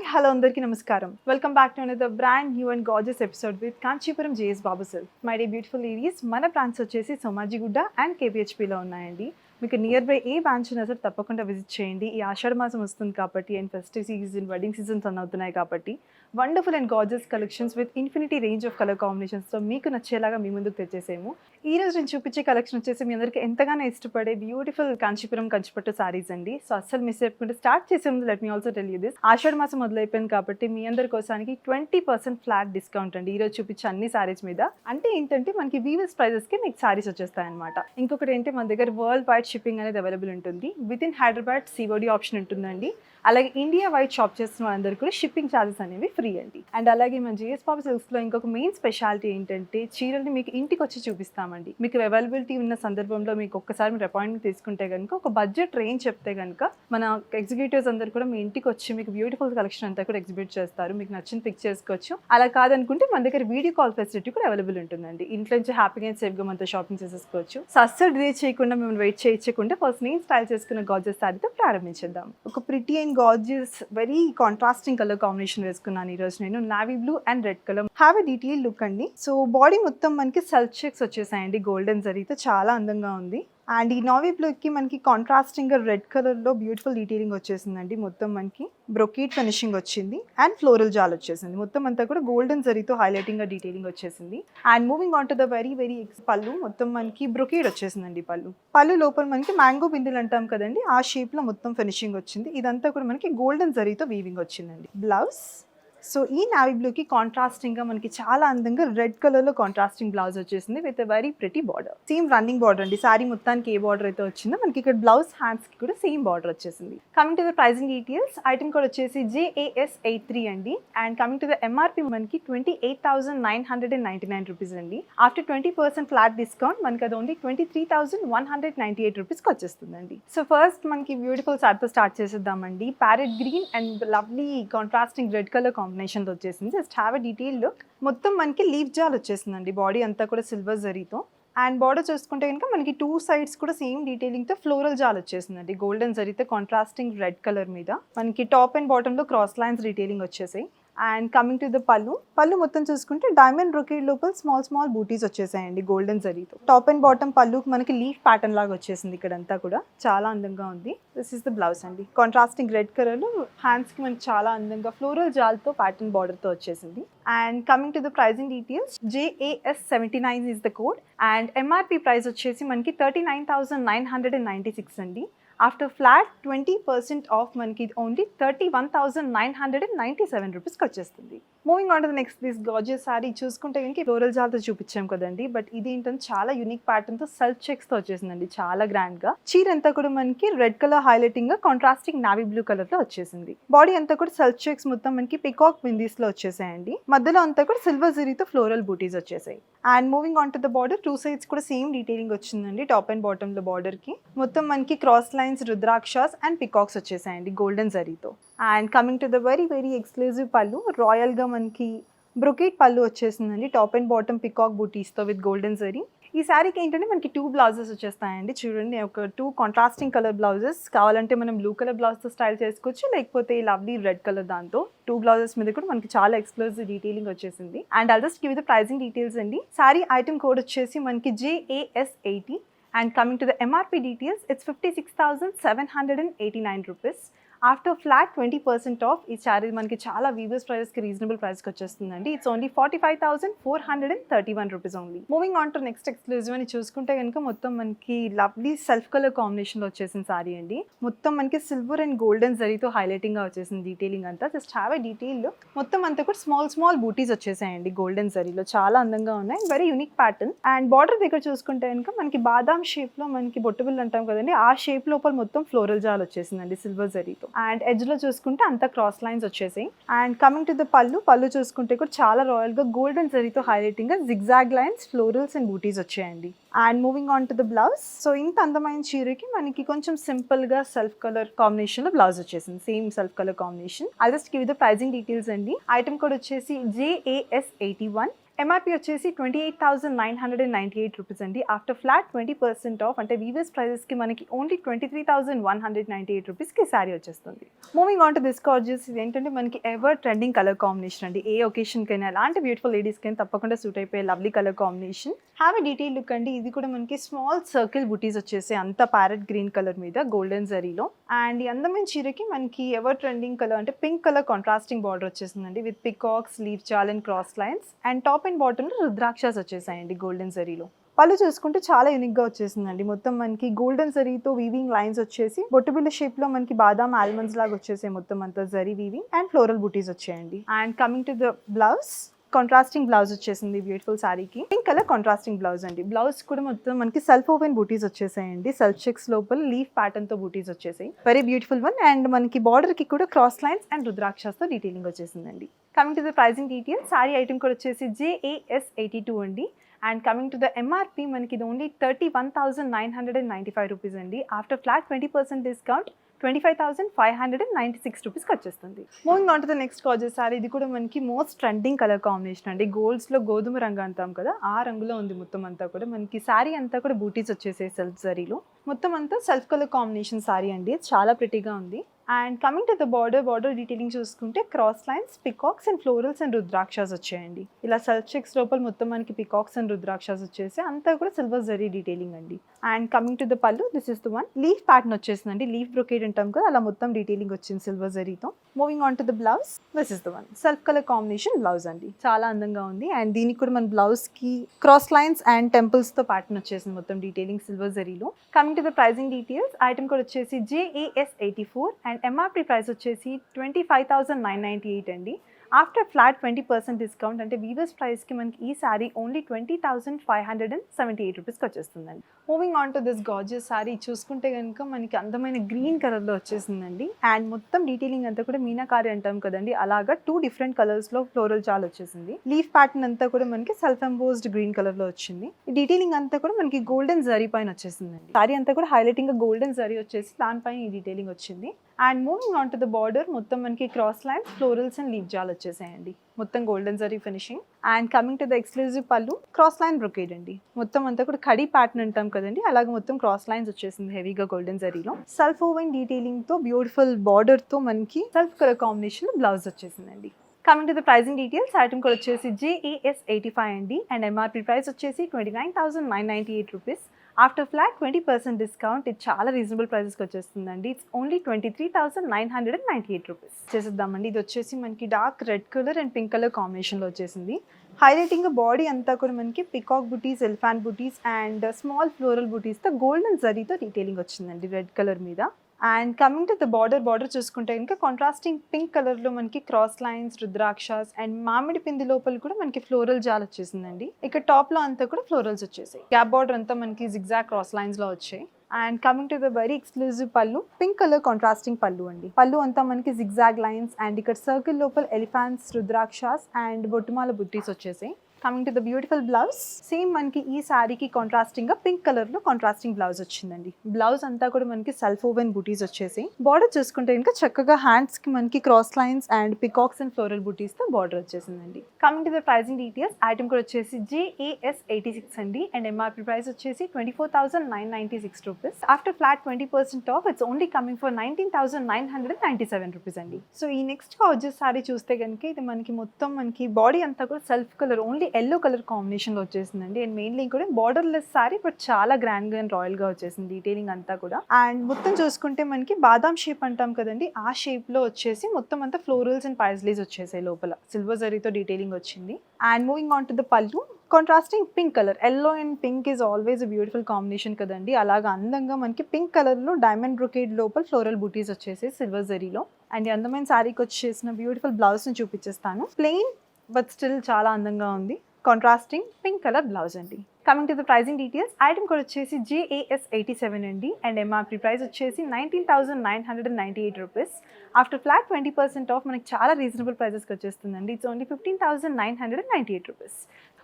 Hello, Andarki Namaskaram. Welcome back to another brand new and gorgeous episode with Kanchipuram JS Babu Silk. My dear beautiful ladies, మన branch వచ్చేసి సోమాజిగుడ్డ and కేపీహెచ్పీలో ఉన్నాయండి. మీకు near by A branch ఉన్నా సరే తప్పకుండా visit చేయండి. ఈ ఆషాఢ మాసం వస్తుంది కాబట్టి and festive season, wedding seasons అన్నీ అవుతున్నాయి కాబట్టి wonderful and gorgeous collections with infinity range of colour కాంబినేషన్స్తో మీకు నచ్చేలాగా మీ ముందుకు తెచ్చేసాము. ఈ రోజు నేను చూపించే కలెక్షన్ వచ్చేసి మీ అందరికీ ఎంతగానో ఇష్టపడే బ్యూటిఫుల్ కాంచీపురం కంచిపట్టు సారీస్ అండి. సో అస్సలు మిస్ అయిపోకుండా స్టార్ట్ చేసే ముందు let me also tell you this, ఆషాఢ మాసం మొదలైపోయింది కాబట్టి మీ అందరి కోసానికి 20% ఫ్లాట్ డిస్కౌంట్ అండి. ఈ రోజు చూపించే అన్ని సారీస్ మీద. అంటే ఏంటంటే మనకి వీవర్స్ ప్రైజెస్కి మీకు సారీస్ వచ్చేస్తాయి అనమాట. ఇంకొకటి ఏంటి, మన దగ్గర వరల్డ్ వైడ్ షిప్పింగ్ అనేది అవైలబుల్ ఉంటుంది. With in Hyderabad COD option ఉంటుందండి. అలాగే ఇండియా వైడ్ షాప్ చేస్తున్న వాళ్ళందరికీ కూడా షిప్పింగ్ ఛార్జెస్ అనేవి ఫ్రీ అండి. అండ్ అలాగే మన జిఎస్ బాబు సిల్క్స్లో ఇంకొక మెయిన్ స్పెషాలిటీ ఏంటంటే చీరల్ని మీకు ఇంటికి వచ్చి చూపిస్తామండి. మీకు అవైలబిలిటీ ఉన్న సందర్భంలో మీకు ఒక్కసారి మీరు అపాయింట్మెంట్ తీసుకుంటే కనుక ఒక బడ్జెట్ రేంజ్ చెప్తే కనుక మన ఎగ్జిక్యూటివ్స్ అందరూ కూడా మీ ఇంటికి వచ్చి మీకు బ్యూటిఫుల్ కలెక్షన్ అంతా కూడా ఎగ్జిబిట్ చేస్తారు. మీకు నచ్చిన పిక్ చేసుకోవచ్చు. అలా కాదనుకుంటే మన దగ్గర వీడియో కాల్ ఫెసిలిటీ కూడా అవైలబుల్ ఉంటుందండి. ఇంట్లో నుంచి హ్యాపీగా అండ్ సేఫ్గా మనతో షాపింగ్ చేసేసుకోవచ్చు. సో అస్సలు డిలే చేయకుండా మేము వెయిట్ చేయించకుండా ఫస్ట్ నేను స్టైల్ చేసుకున్న గార్జియస్ సారీతో ప్రారంభించేద్దాం. ఒక pretty and gorgeous very contrasting colour combination వేసుకున్నాను ఈ రోజు నేను. Navy blue and red colour have a detail look అండి. సో బాడీ మొత్తం మనకి సెల్ఫ్ చెక్స్ వచ్చేసాయండి గోల్డెన్ జరీతో, చాలా అందంగా ఉంది. అండ్ ఈ నావీ బ్లూకి మనకి కాంట్రాస్టింగ్ రెడ్ కలర్లో బ్యూటిఫుల్ డీటెయిలింగ్ వచ్చేసిందండి. మొత్తం మనకి బ్రొకేట్ ఫినిషింగ్ వచ్చింది అండ్ ఫ్లోరల్ జాల్ వచ్చేసింది. మొత్తం అంతా కూడా గోల్డెన్ జరీతో హైలైటింగ్ గా డీటెయిలింగ్ వచ్చేసింది. And moving on to the very పళ్ళు మొత్తం మనకి బ్రొకేట్ వచ్చేసిందండి. పళ్ళు లోపల మనకి మ్యాంగో బిందులు అంటాం కదండి, ఆ షేప్ లో మొత్తం ఫినిషింగ్ వచ్చింది. ఇదంతా కూడా మనకి గోల్డెన్ జరీతో వీవింగ్ వచ్చిందండి. బ్లౌజ్, సో ఈ నావీ బ్లూకి కాంట్రాస్టింగ్గా మనకి చాలా అందంగా రెడ్ కలర్లో కాంట్రాస్టింగ్ బ్లౌజ్ వచ్చేసింది with a very pretty border. Same running border అండి. సారీ మొత్తానికి ఏ బార్డర్ అయితే వచ్చిందో మనకి ఇక్కడ బ్లౌజ్ హ్యాండ్స్కి కూడా సేమ్ బార్డర్ వచ్చేసింది. Coming to the pricing details, item code వచ్చేసి JAS83 అండి. And coming to the MRP మనకి 28,999 రూపీస్ అండి. ఆఫ్టర్ 20% ఫ్లాట్ డిస్కౌంట్ మనకి అది ఓన్లీ 23,198 రూపీస్కి వచ్చేస్తుందండి. సో ఫస్ట్ మనకి బ్యూటిఫుల్ సారీతో స్టార్ట్ చేసేద్దామండి. Parrot green and lovely contrasting red colour combination వచ్చేసింది. Just have a detail look. మొత్తం మనకి లీఫ్ జాల్ వచ్చేసిందండి. బాడీ అంతా కూడా సిల్వర్ జరీతో. అండ్ బార్డర్ చూసుకుంటే కనుక మనకి 2 సైడ్స్ కూడా సేమ్ డీటెయిలింగ్తో ఫ్లోరల్ జాల్ వచ్చేసిందండి. గోల్డెన్ జరీతో కాంట్రాస్టింగ్ రెడ్ కలర్ మీద మనకి టాప్ అండ్ బాటంలో క్రాస్ లైన్స్ డీటెయిలింగ్ వచ్చేసాయి. And coming to the pallu మొత్తం చూసుకుంటే డైమండ్ బ్రొకేడ్ లోపల స్మాల్ బూటీస్ వచ్చేసాయండి గోల్డెన్ జరీతో. టాప్ అండ్ బాటమ్ పళ్ళుకి మనకి లీఫ్ ప్యాటర్న్ లాగా వచ్చేసింది. ఇక్కడంతా కూడా చాలా అందంగా ఉంది. దిస్ ఇస్ ద బ్లౌజ్ అండి. కాంట్రాస్టింగ్ రెడ్ కలర్ హ్యాండ్స్ కి మనకి చాలా అందంగా ఫ్లోరల్ జాల్తో ప్యాటర్న్ బార్డర్ తో వచ్చేసింది. And coming to the pricing details, JAS79 is the code. And MRP price వచ్చేసి మనకి 39,996 అండి. ఆఫ్టర్ ఫ్లాట్ 20% ఆఫ్ మనకి ఓన్లీ 31,997 రూపీస్కి వచ్చేస్తుంది. Moving on to the next this gorgeous sari చూసుకుంటే కనుక ఫ్లోరల్ జాల్తో చూపించాం కదండి, బట్ ఇది ఏంటంటే చాలా యూనిక్ ప్యాటర్న్ తో సెల్ఫ్ చెక్స్ తో వచ్చేసిందండి. చాలా గ్రాండ్ గా చీర అంతా కూడా మనకి రెడ్ కలర్ హైలైటింగ్ గా కాంట్రాస్టింగ్ నావీ బ్లూ కలర్ లో వచ్చేసింది. బాడీ అంతా కూడా సెల్ఫ్ చెక్స్ మొత్తం మనకి పికాక్ బిందీస్ లో వచ్చేసాయండి. మధ్యలో అంతా కూడా సిల్వర్ జరీతో ఫ్లోరల్ బూటీస్ వచ్చేసాయి. And moving on to the border, 2 sides కూడా సేమ్ డీటెయిలింగ్ వచ్చిందండి. టాప్ అండ్ బాటమ్ లో బార్డర్ కి మొత్తం మనకి cross lines, rudrakshas and peacocks వచ్చేసాయండి గోల్డెన్ జరీతో. And coming to the very exclusive pallu, royal గా మనకి బ్రొకేట్ పళ్ళు వచ్చేసిందండి. టాప్ అండ్ బాటమ్ పికాక్ బూటీస్తో విత్ గోల్డెన్ జరీ. ఈ శారీకి ఏంటంటే మనకి 2 బ్లౌజెస్ వచ్చేస్తాయండి. చూడండి, ఒక 2 కాంట్రాస్టింగ్ కలర్ బ్లౌజెస్. కావాలంటే మనం బ్లూ కలర్ బ్లౌజ్తో స్టైల్ చేసుకోవచ్చు, లేకపోతే లవ్లీ రెడ్ కలర్ దాంతో. 2 బ్లౌజెస్ మీద కూడా మనకి చాలా ఎక్స్క్లూజివ్ డీటెయిలింగ్ వచ్చేసింది. And I'll just give the pricing details అండి. శారీ ఐటమ్ కోడ్ వచ్చేసి మనకి JAS80. And coming to the MRP details, it's 56,789 rupees. After flat 20% off ఈ శారీ మనకి చాలా వీవర్స్ ప్రైస్కి రీజనబుల్ ప్రైస్కి వచ్చేస్తుందండి. It's only 45,431 rupees only. Moving on to next exclusive అని చూసుకుంటే కనుక మొత్తం మనకి లవ్లీ సెల్ఫ్ కలర్ కాంబినేషన్లో వచ్చేసిన శారీ అండి. మొత్తం మనకి సిల్వర్ అండ్ గోల్డెన్ జరీతో హైలైటింగ్గా వచ్చేసింది డీటెయిలింగ్ అంతా. Just have a detail look. మొత్తం అంతా కూడా స్మాల్ బూటీస్ వచ్చేసాయండి గోల్డెన్ జరీలో. చాలా అందంగా ఉన్నాయి. Very unique pattern. And border దగ్గర చూసుకుంటే కనుక మనకి బాదాం షేప్లో మనకి బొట్టుబిల్ అంటాం కదండి, ఆ షేప్ లోపల మొత్తం ఫ్లోరల్ జాల్ వచ్చేసిందండి సిల్వర్ జరీతో. అండ్ ఎడ్జ్ లో చూసుకుంటే అంతా క్రాస్ లైన్స్ వచ్చేసాయి. అండ్ కమింగ్ టు ద పళ్ళు చూసుకుంటే కూడా చాలా రాయల్ గా గోల్డెన్ జరీతో హైలైటింగ్ గా zigzag lines, florals and booties వచ్చాయండి. And moving on to the blouse, so ఇంత అందమైన చీరకి మనకి కొంచెం సింపుల్ గా సెల్ఫ్ కలర్ కాంబినేషన్ లో బ్లౌజ్ వచ్చేసింది. Same self colour combination. I just give the pricing details అండి. ఐటమ్ కోడ్ వచ్చేసి JAS81. ఎంఆర్పి వచ్చేసి 28,998 రూపీస్ అండి. ఆఫ్టర్ ఫ్లాట్ 20% ఆఫ్ అంటే వీవర్స్ ప్రైజెస్కి మనకి ఓన్లీ 23,198 రూపీస్కి శారీ వచ్చేస్తుంది. Moving on to this gorgeous, ఇది ఏంటంటే మనకి ఎవర్ ట్రెండింగ్ కలర్ కాంబినేషన్ అండి. ఏ ఒకేషన్కైనా అలాంటి బ్యూటిఫుల్ లేడీస్కైనా తప్పకుండా సూట్ అయిపోయే lovely colour combination. Have a detail look అండి. ఇది కూడా మనకి స్మాల్ సర్కిల్ బుటీస్ వచ్చేసి అంత ప్యారెట్ గ్రీన్ కలర్ మీద గోల్డెన్ జరీలో. అండ్ ఈ అందమైన చీరకి మనకి ఎవర్ ట్రెండింగ్ కలర్ అంటే పింక్ కలర్ కాంట్రాస్టింగ్ బార్డర్ వచ్చేసిందండి with peacocks, leaf jaal and cross lines. And top and బాటంలో రుద్రాక్షస్ వచ్చేసాయండి గోల్డెన్ జరీలో. పళ్ళు చూసుకుంటే చాలా యూనిక్గా వచ్చేసిందండి. మొత్తం మనకి గోల్డెన్ జరీతో వీవింగ్ లైన్స్ వచ్చేసి బొట్టుబిల్ల షేప్లో మనకి బాదాం ఆల్మండ్స్ లాగా వచ్చేసాయి. మొత్తం అంతా zari weaving and floral booties వచ్చాయండి. And coming to the blouse, contrasting blouse వచ్చేసింది బ్యూటిఫుల్ శారీకి. పింక్ కలర్ కాంట్రాస్టింగ్ బ్లౌజ్ అండి. బ్లౌజ్ కూడా మొత్తం మనకి సెల్ఫ్ ఓవెన్ బూటీస్ వచ్చేసాయండి. సెల్ఫ్ చెక్స్ లోపల లీఫ్ ప్యాటర్న్ తో బూటీస్ వచ్చేసాయి. Very beautiful one. అండ్ మనకి బార్డర్ కి కూడా క్రాస్ లైన్స్ అండ్ రుద్రాక్షస్ తో డీటెయిలింగ్ వచ్చేసిందండి. Coming to the pricing details, sari item కూడా వచ్చేసి JAS82 అండి. And coming to the MRP మనకి ఇది ఓన్లీ 31,995 రూపీస్ అండి. ఆఫ్టర్ ఫ్లాట్ 20% డిస్కౌంట్ 25,596 రూపీస్కి వచ్చేస్తుంది. Moving on to the next gorgeous sorry. ఇది కూడా మనకి మోస్ట్ ట్రెండింగ్ కలర్ కాంబినేషన్ అండి. గోల్డ్స్లో గోధుమ రంగు అంటాం కదా, ఆ రంగులో ఉంది మొత్తం అంతా కూడా. మనకి శారీ అంతా కూడా బూటీస్ వచ్చేసాయి సెల్ఫ్ జరీలో. మొత్తం అంతా సెల్ఫ్ కలర్ కాంబినేషన్ శారీ అండి. చాలా ప్రిటీగా ఉంది. And coming to the border detailing చూసుకుంటే cross lines, peacocks and florals and rudrakshas వచ్చాయండి. ఇలా సెల్ఫ్ చెక్స్ లోపల మొత్తం మనకి పికాక్స్ అండ్ రుద్రాక్షస్ వచ్చేసి అంతా కూడా సిల్వర్ జరీ డీటెయిలింగ్ అండి. అండ్ కమింగ్ టు ద పళ్ళు, this is the one. Leaf pattern వచ్చేసిందండి. లీఫ్ బ్రొకేడ్ అంటాం కదా, అలా మొత్తం డీటెయిలింగ్ వచ్చింది సిల్వర్ జరీతో. Moving on to the blouse, this is the one. Self colour combination blouse అండి. చాలా అందంగా ఉంది. అండ్ దీనికి కూడా మన బ్లౌజ్ కి క్రాస్ లైన్స్ అండ్ టెంపుల్స్ తో ప్యాటర్న్ వచ్చేసింది మొత్తం డీటెయిలింగ్ సిల్వర్ జరీలో. Coming to the pricing details, item కూడా వచ్చేసి JAS84 అండ్ ఎంఆర్పి ప్రైస్ వచ్చేసి 25,998 అండి. ఆఫ్టర్ ఫ్లాట్ 20% డిస్కౌంట్ అంటే వీవర్స్ ప్రైస్కి మనకి ఈ శారీ ఓన్లీ 20,578 రూపీస్కి వచ్చేస్తుందండి. Moving on to this gorgeous sari చూసుకుంటే కనుక మనకి అందమైన గ్రీన్ కలర్లో వచ్చేసిందండి. అండ్ మొత్తం డీటెయిలింగ్ అంతా కూడా మీనాకారి అంటాం కదండి, అలాగా 2 డిఫరెంట్ కలర్స్లో ఫ్లోరల్ జాల్ వచ్చేసింది. లీఫ్ ప్యాటర్న్ అంతా కూడా మనకి సెల్ఫ్ ఎంబోస్డ్ గ్రీన్ కలర్లో వచ్చింది. ఈ డీటెయిలింగ్ అంతా కూడా మనకి గోల్డెన్ జరీ పైన వచ్చేసిందండి. శారీ అంతా కూడా హైలైటింగ్ గోల్డెన్ జరీ వచ్చేసి దానిపైన ఈ డీటెయిలింగ్ వచ్చింది. And moving on to the border, మొత్తం మనకి cross lines, florals and leaf jaal వచ్చేసాయండి. మొత్తం golden zari finishing. And coming to the exclusive pallu, cross line brocade అండి. మొత్తం అంతా కూడా కడీ ప్యాటర్న్ అంటాం కదండి, అలాగే మొత్తం క్రాస్ లైన్స్ వచ్చేసింది హెవీగా గోల్డెన్ జరీలో. సెల్ఫ్ ఓవెన్ డీటెయిలింగ్ తో బ్యూటిఫుల్ బార్డర్ తో మనకి సెల్ఫ్ కలర్ కాంబినేషన్ బ్లౌజ్ వచ్చేసిందండి. Coming to the pricing details, item కూడా వచ్చేసి JAS85 అండి. అండ్ ఎంఆర్పి ప్రైస్ వచ్చేసి 29,998 రూపీస్. ఆఫ్టర్ ఫ్లాట్ 20% డిస్కౌంట్ ఇది చాలా రీజనబుల్ ప్రైసెస్కి వచ్చేస్తుందండి. ఇట్స్ ఓన్లీ 23,998 రూపీస్ చేసేద్దామండి. ఇది వచ్చేసి మనకి dark red colour and pink colour కాంబినేషన్లో వచ్చేసింది. హైలైటింగ్ బాడీ అంతా కూడా మనకి peacock buttis, elephant buttis and small floral బుటీస్తో golden జరీతో డీటెయిలింగ్ వచ్చిందండి రెడ్ కలర్ మీద. And coming to the border చూసుకుంటే కనుక కాంట్రాస్టింగ్ పింక్ కలర్లో మనకి క్రాస్ లైన్స్, రుద్రాక్షస్ అండ్ మామిడి పిండి లోపల కూడా మనకి ఫ్లోరల్ జాల్ వచ్చేసిందండి. ఇక్కడ టాప్లో అంతా కూడా ఫ్లోరల్స్ వచ్చేసాయి. గ్యాప్ బార్డర్ అంతా మనకి జిగ్జాగ్ క్రాస్ లైన్స్లో వచ్చాయి. And coming to the very exclusive పళ్ళు, పింక్ కలర్ కాంట్రాస్టింగ్ పళ్ళు అండి. పళ్ళు అంతా మనకి జిగ్జాగ్ లైన్స్ అండ్ ఇక్కడ సర్కిల్ లోపల ఎలిఫాంట్స్, రుద్రాక్షస్ అండ్ బొట్టుమాల బుట్టీస్ వచ్చేసాయి. Coming to the beautiful blouse, same మనకి ఈ శారీకి కాంట్రాస్టింగ్ గా పింక్ కలర్ లో కాంట్రాస్టింగ్ బ్లౌజ్ వచ్చిందండి. బ్లౌజ్ అంతా కూడా మనకి సెల్ఫ్ ఓవెన్ బూటీస్ వచ్చేసి, బార్డర్ చూసుకుంటే ఇంకా చక్కగా హ్యాండ్స్ కి మనకి cross lines and peacocks and floral butis తో బార్డర్ వచ్చేసిందండి. Coming to the pricing details, item కూడా వచ్చేసి JAS86 అండి. అండ్ ఎంఆర్పి ప్రైస్ వచ్చేసి 24,996 rupees. After flat 20% off it's only coming for 19,997 rupees అండి. సో ఈ నెక్స్ట్ వచ్చేసి శారీ చూస్తే కనుక ఇది మనకి మొత్తం మనకి బాడీ అంతా కూడా self colour only yellow colour కాంబినేషన్లో వచ్చేసిందండి. అండ్ మెయిన్లీ కూడా బార్డర్లెస్ సారీ బట్ చాలా గ్రాండ్గా అండ్ రాయల్గా వచ్చేసింది డీటెయిలింగ్ అంతా కూడా. అండ్ మొత్తం చూసుకుంటే మనకి బాదాం షేప్ అంటాం కదండి, ఆ షేప్లో వచ్చేసి మొత్తం అంతా ఫ్లోరల్స్ అండ్ పైజ్లీస్ వచ్చేసాయి. లోపల సిల్వర్ జరీతో డీటెయిలింగ్ వచ్చింది. And moving on to the పళ్ళు, contrasting pink colour. Yellow and pink is always a beautiful combination కదండి, అలాగా అందంగా మనకి పింక్ కలర్లో డైమండ్ బ్రొకేడ్ లోపల ఫ్లోరల్ బూటీస్ వచ్చేసి సిల్వర్ జరీలో. అండ్ అందమైన శారీకి వచ్చేసిన బ్యూటిఫుల్ బ్లౌజ్ని చూపించేస్తాను. ప్లెయిన్ బట్ స్టిల్ చాలా అందంగా ఉంది. కాంట్రాస్టింగ్ పింక్ కలర్ బ్లౌజ్ అండి. Coming to the pricing details, item కూడా వచ్చేసి JAS87 అండి. అండ్ ఎంఆర్పి ప్రైస్ వచ్చేసి 19,998 రూపీస్. ఆఫ్టర్ ఫ్లాట్ 20% ఆఫ్ మనకి చాలా రీజనబుల్ ప్రైజెస్కి వచ్చేస్తుందండి. It's only 15,998 rupees.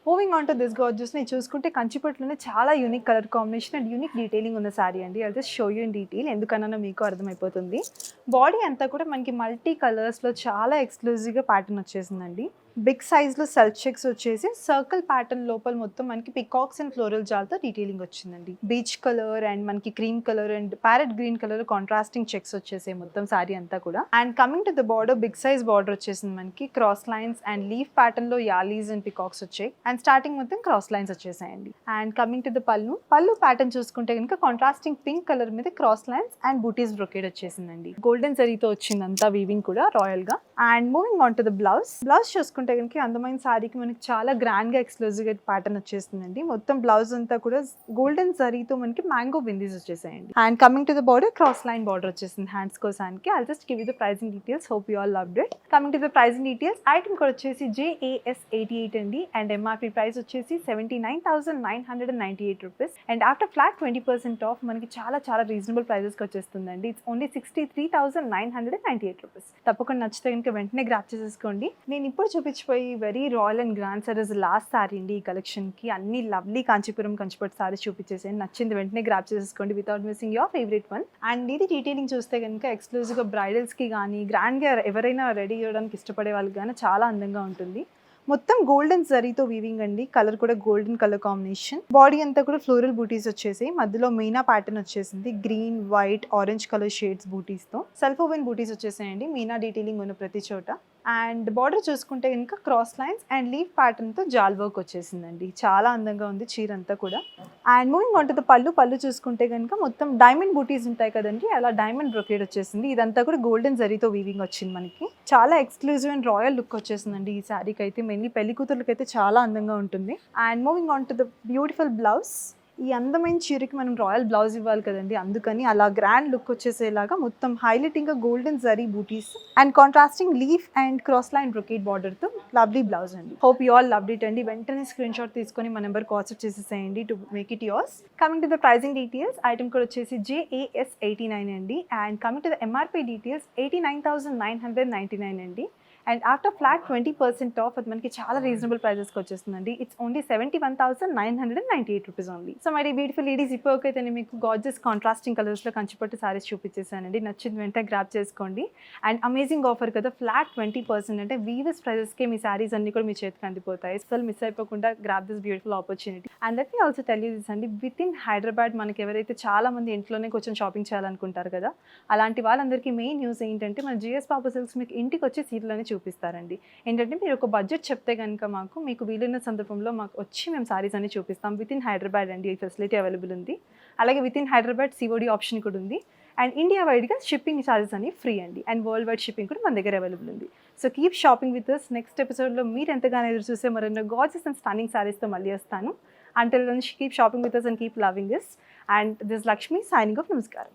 Moving on to this Gorges ని చూసుకుంటే కంచిపట్టులోనే చాలా unique colour combination and unique detailing ఉన్న శారీ అండి. అది just show you in detail, ఎందుకన్నా మీకు అర్థమైపోతుంది. బాడీ అంతా కూడా మనకి మల్టీ కలర్స్లో చాలా ఎక్స్క్లూజివ్గా ప్యాటర్న్ వచ్చేసిందండి. బిగ్ సైజ్లో సెల్ఫ్ చెక్స్ వచ్చేసి సర్కిల్ ప్యాటర్న్ లోపల మొత్తం మనకి పికాక్స్ అండ్ ఫ్లోరల్ జాల్తో డీటెయిలింగ్ వచ్చిందండి. బీచ్ కలర్ అండ్ మనకి cream colour and parrot green colour contrasting checks వచ్చేసాయి మొత్తం సారీ అంతా కూడా. And coming to the border, big size border వచ్చేసింది మనకి. Cross lines and leaf pattern లో యాలీస్ అండ్ పికాక్స్ వచ్చాయి. అండ్ స్టార్టింగ్ మొత్తం క్రాస్ లైన్స్ వచ్చేసాయండి. అండ్ కమింగ్ టు ద పళ్ళు ప్యాటర్న్ చూసుకుంటే కనుక కాంట్రాస్టింగ్ పింక్ కలర్ మీద క్రాస్ లైన్స్ అండ్ బూటీస్ బ్రొకేడ్ వచ్చేసిందండి. గోల్డెన్ జరీతో వచ్చింది అంతా వీవింగ్ కూడా రాయల్ గా. And moving on to the blouse చూసుకుంటే కనుక అందమైన సారీకి మనకి చాలా గ్రాండ్ గా ఎక్స్క్లూజివ్ ప్యాటర్న్ వచ్చేసిందండి. మొత్తం బ్లౌజ్ అంతా కూడా గోల్డెన్ జరీతో మనకి మ్యాంగో బిందీస్ వచ్చేసాయండి. And coming to the border, cross line border వచ్చేసింది హ్యాండ్స్ కోసానికి. I'll just give you the pricing details. Hope you all loved it. Coming to the pricing details, item కూడా వచ్చేసి JAS88 అండి. అండ్ MRP ప్రైస్ వచ్చేసి 79,998 rupees. And after flat 20% off మనకి చాలా చాలా reasonable ప్రైజెస్కి వచ్చేస్తుందండి. It's only 63,998 rupees. తప్పకుండా నచ్చితే కనుక వెంటనే గ్రాప్ చేసేసుకోండి. నేను ఇప్పుడు చూపించిపోయి very royal and grand saris last sorry అండి ఈ కలెక్షన్కి. అన్ని లవ్లీ కాంచీపురం కంచిపట్టు సారీస్ చూపించేసాను. నచ్చింది వెంటనే గ్రాప్ చేసేసుకోండి without missing your favourite one. And ఇది డీటెయిలింగ్ చూస్తే కనుక ఎక్స్క్లూజివ్గా బ్రైడల్స్కి కానీ గ్రాండ్గా ఎవరైనా రెడీ చేయడానికి ఇష్టపడే వాళ్ళకి కానీ చాలా అందంగా ఉంటుంది. మొత్తం గోల్డెన్ జరీతో వీవింగ్ అండి. కలర్ కూడా గోల్డెన్ కలర్ కాంబినేషన్. బాడీ అంతా కూడా ఫ్లోరల్ బూటీస్ వచ్చేసి మధ్యలో మీనా ప్యాటర్న్ వచ్చేసింది. Green, white, orange colour shades booties తో సెల్ఫ్ ఓవెన్ బూటీస్ వచ్చేసాయండి మీనా డీటెయిలింగ్ ఉన్న ప్రతి చోట. అండ్ బార్డర్ చూసుకుంటే కనుక cross lines and leaf pattern తో జాల్ వర్క్ వచ్చేసిందండి. చాలా అందంగా ఉంది చీర అంతా కూడా. And moving on to the పళ్ళు చూసుకుంటే కనుక మొత్తం డైమండ్ బూటీస్ ఉంటాయి కదండి, అలా డైమండ్ బ్రొకేడ్ వచ్చేసింది. ఇదంతా కూడా గోల్డెన్ జరీతో వీవింగ్ వచ్చింది మనకి. చాలా ఎక్స్క్లూజివ్ అండ్ రాయల్ లుక్ వచ్చేసిందండి ఈ శారీకి అయితే. మెయిన్లీ పెళ్లి కూతుర్లకైతే చాలా అందంగా ఉంటుంది. And moving on to the beautiful blouse. ఈ అందమైన చీరకి మనం రాయల్ బ్లౌజ్ ఇవ్వాలి కదండి, అందుకని అలా గ్రాండ్ లుక్ వచ్చేసేలాగా మొత్తం హైలైటింగ్ గా గోల్డెన్ జరీ బూటీస్ and contrasting leaf and cross line brocade border తో లవ్లీ బ్లౌజ్ అండి. Hope you all loved it అండి. వెంటనే స్క్రీన్ షాట్ తీసుకొని మా నెంబర్ వాట్సాప్ చేసేసేయండి to make it yours. Coming to the pricing details, item కూడా వచ్చేసి JAS89 అండి. And coming to the MRP details 89,999 అండి. అండ్ ఆఫ్టర్ ఫ్లాట్ 20% ఆఫ్ అది మనకి చాలా రీజనబుల్ ప్రైజెస్కి వచ్చేస్తుందండి. It's only 71,998 rupees only. So మరి బ్యూటిఫుల్ లేడీస్, ఇప్పటికైతే నేను మీకు గార్జియస్ కాంట్రాస్టింగ్ కలర్స్లో కంచిపట్టు సారీస్ చూపించేసానండి. నచ్చింది వెంటనే గ్రాప్ చేసుకోండి. అండ్ అమేజింగ్ ఆఫర్ కదా, ఫ్లాట్ 20% అంటే వీవర్స్ ప్రైజెస్కి మీ సారీస్ అన్ని కూడా మీ చేతికి అందిపోతాయి. అసలు మిస్ అయిపోకుండా grab this beautiful opportunity. And let me also tell you this అండి, విత్ ఇన్ హైదరాబాద్ మనకి ఎవరైతే చాలా మంది ఇంట్లోనే కొంచెం షాపింగ్ చేయాలనుకుంటారు కదా, అలాంటి వాళ్ళందరికీ మెయిన్ న్యూస్ ఏంటంటే మన GS బాబు సిల్క్స్ మీకు ఇంటికి వచ్చి సీట్లని చూపిస్తారండి. ఏంటంటే మీరు ఒక బడ్జెట్ చెప్తే కనుక మీకు వీలున్న సందర్భంలో మాకు వచ్చి మేము సారీస్ అన్ని చూపిస్తాం. విత్ ఇన్ హైదరాబాద్ అండి ఈ ఫెసిలిటీ అవైలబుల్ ఉంది. అలాగే with in Hyderabad COD option కూడా ఉంది. అండ్ ఇండియా వైడ్గా షిప్పింగ్ ఛార్జెస్ అన్ని ఫ్రీ అండి. అండ్ వరల్డ్ వైడ్ షిప్పింగ్ కూడా మన దగ్గర అవైలబుల్ ఉంది. So keep shopping with us. Next ఎపిసోడ్లో మీరు ఎంతగానో ఎదురు చూసే మరెన్నో గార్జియస్ అండ్ స్టన్నింగ్ సారీస్తో మళ్ళీ వస్తాను. Until then, keep shopping with us and keep loving us. And this is Lakshmi signing off. Namaskaram.